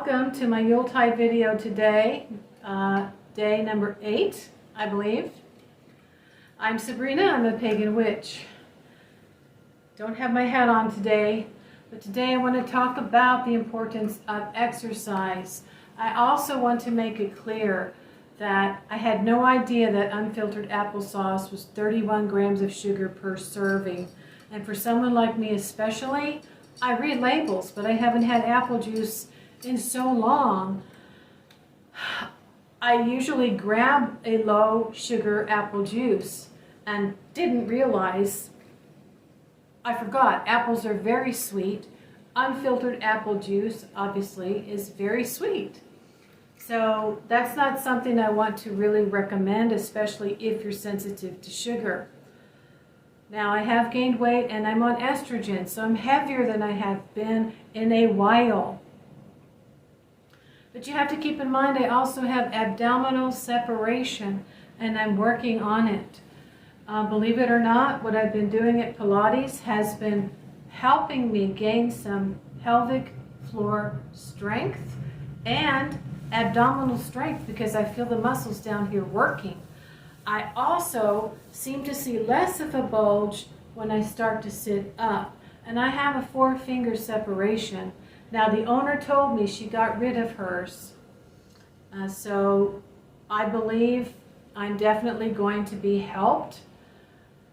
Welcome to my Yuletide video today, day number 8, I believe. I'm Sabrina, I'm a pagan witch. Don't have my hat on today, but today I want to talk about the importance of exercise. I also want to make it clear that I had no idea that unfiltered applesauce was 31 grams of sugar per serving. And for someone like me especially, I read labels, but I haven't had apple juice in so long. I usually grab a low sugar apple juice and didn't realize, I forgot, apples are very sweet. Unfiltered apple juice, obviously, is very sweet. So that's not something I want to really recommend, especially if you're sensitive to sugar. Now, I have gained weight and I'm on estrogen, so I'm heavier than I have been in a while. But you have to keep in mind I also have abdominal separation and I'm working on it. Believe it or not, what I've been doing at Pilates has been helping me gain some pelvic floor strength and abdominal strength because I feel the muscles down here working. I also seem to see less of a bulge when I start to sit up. And I have a 4-finger separation. Now the owner told me she got rid of hers. So I believe I'm definitely going to be helped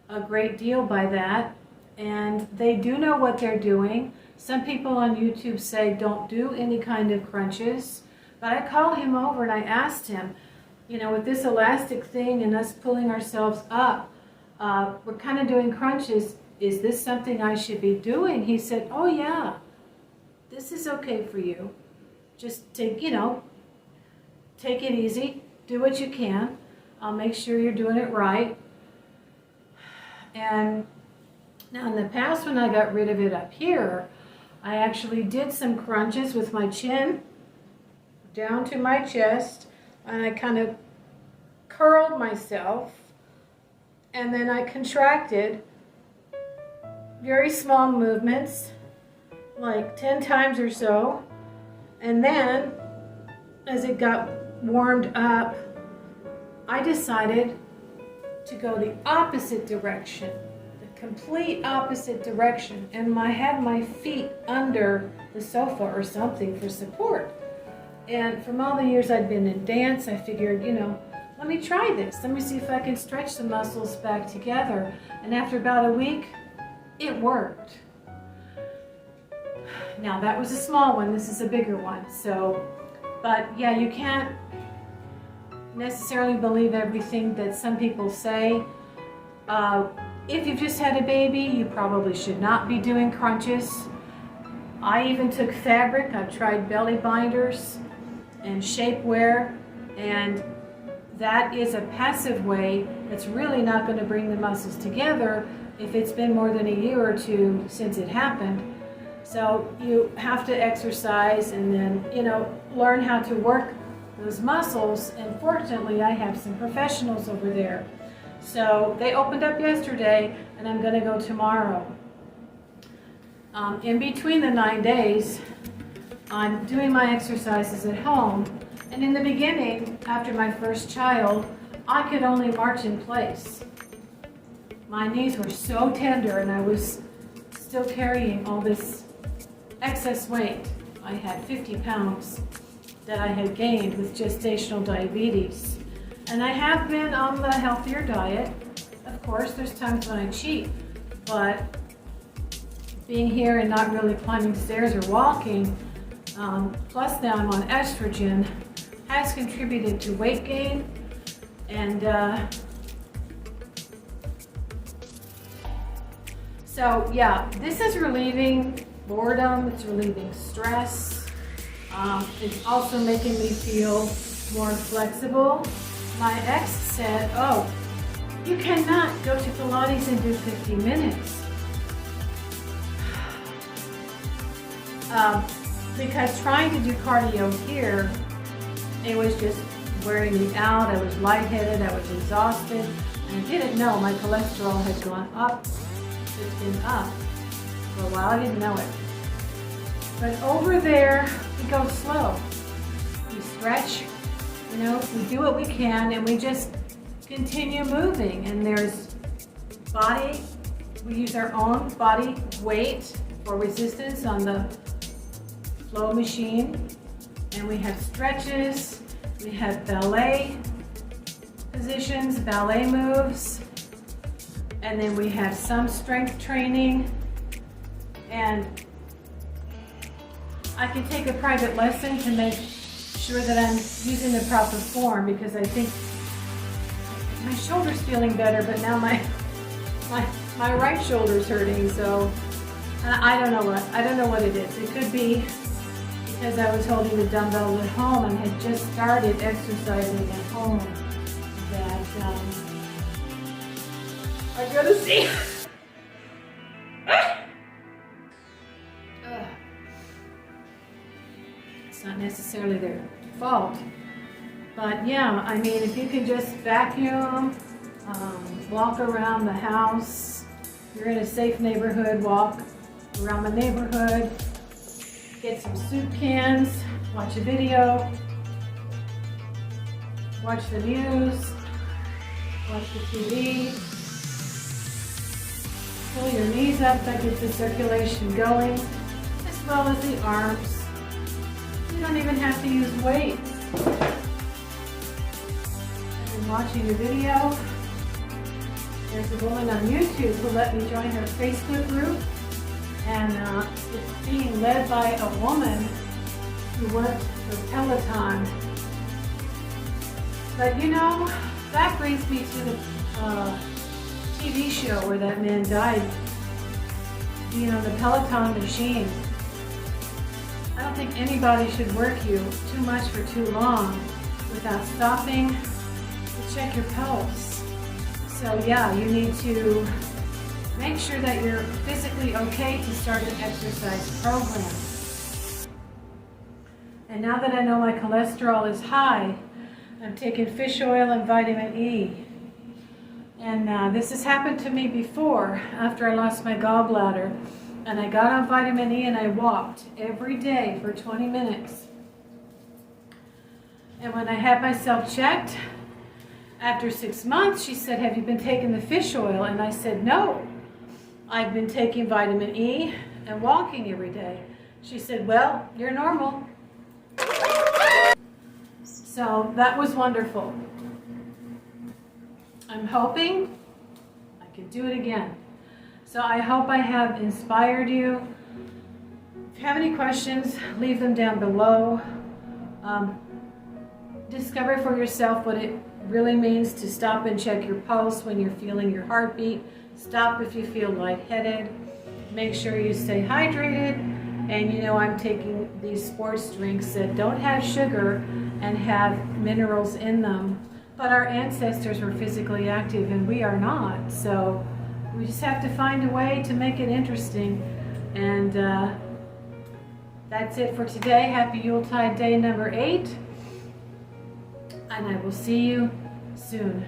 a great deal by that. And they do know what they're doing. Some people on YouTube say don't do any kind of crunches. But I called him over and I asked him, you know, with this elastic thing and us pulling ourselves up, we're kind of doing crunches. Is this something I should be doing? He said, oh yeah, this is okay for you. Just take, take it easy, do what you can. I'll make sure you're doing it right. And now in the past when I got rid of it up here, I actually did some crunches with my chin down to my chest, and I kind of curled myself, and then I contracted, very small movements, like 10 times or so, and then as it got warmed up, I decided to go the opposite direction, the complete opposite direction, and I had my feet under the sofa or something for support. And from all the years I'd been in dance, I figured, let me try this. Let me see if I can stretch the muscles back together. And after about a week, it worked. Now that was a small one, this is a bigger one. So, but yeah, you can't necessarily believe everything that some people say. If you've just had a baby, you probably should not be doing crunches. I even took fabric, I've tried belly binders and shapewear, and that is a passive way that's really not going to bring the muscles together if it's been more than a year or two since it happened. So you have to exercise and then, learn how to work those muscles, and fortunately I have some professionals over there. So they opened up yesterday and I'm going to go tomorrow. In between the 9 days, I'm doing my exercises at home, and in the beginning, after my first child, I could only march in place. My knees were so tender and I was still carrying all this excess weight. I had 50 pounds that I had gained with gestational diabetes. And I have been on the healthier diet. Of course, there's times when I cheat, but being here and not really climbing stairs or walking, plus now I'm on estrogen, has contributed to weight gain. And so yeah, this is relieving boredom, it's relieving stress. It's also making me feel more flexible. My ex said, oh, you cannot go to Pilates and do 50 minutes. Because trying to do cardio here, it was just wearing me out. I was lightheaded, I was exhausted, and I didn't know my cholesterol had gone up. It's been up for a while, I didn't know it. But over there, we go slow. We stretch, you know, we do what we can, and we just continue moving. And there's body, we use our own body weight for resistance on the flow machine. And we have stretches, we have ballet positions, ballet moves, and then we have some strength training. And I can take a private lesson to make sure that I'm using the proper form, because I think my shoulder's feeling better, but now my right shoulder's hurting. So I don't know what it is. It could be because I was holding the dumbbell at home and had just started exercising at home that I'm gonna see. It's not necessarily their fault, but yeah, I mean, if you can just vacuum, walk around the house, you're in a safe neighborhood, walk around the neighborhood, get some soup cans, watch a video, watch the news, watch the TV, pull your knees up, that gets the circulation going, as well as the arms. You don't even have to use weights. I'm watching the video. There's a woman on YouTube who let me join her Facebook group, and it's being led by a woman who worked for Peloton. But you know, that brings me to the TV show where that man died, being on the Peloton machine. I don't think anybody should work you too much for too long without stopping to check your pulse. So yeah, you need to make sure that you're physically okay to start an exercise program. And now that I know my cholesterol is high, I'm taking fish oil and vitamin E. And this has happened to me before after I lost my gallbladder. And I got on vitamin E and I walked every day for 20 minutes. And when I had myself checked, after 6 months, she said, "Have you been taking the fish oil?" And I said, "No, I've been taking vitamin E and walking every day." She said, "Well, you're normal." So that was wonderful. I'm hoping I can do it again. So I hope I have inspired you. If you have any questions, leave them down below. Discover for yourself what it really means to stop and check your pulse when you're feeling your heartbeat. Stop if you feel lightheaded. Make sure you stay hydrated. And you know, I'm taking these sports drinks that don't have sugar and have minerals in them. But our ancestors were physically active and we are not. So we just have to find a way to make it interesting. And that's it for today. Happy Yuletide Day number 8. And I will see you soon.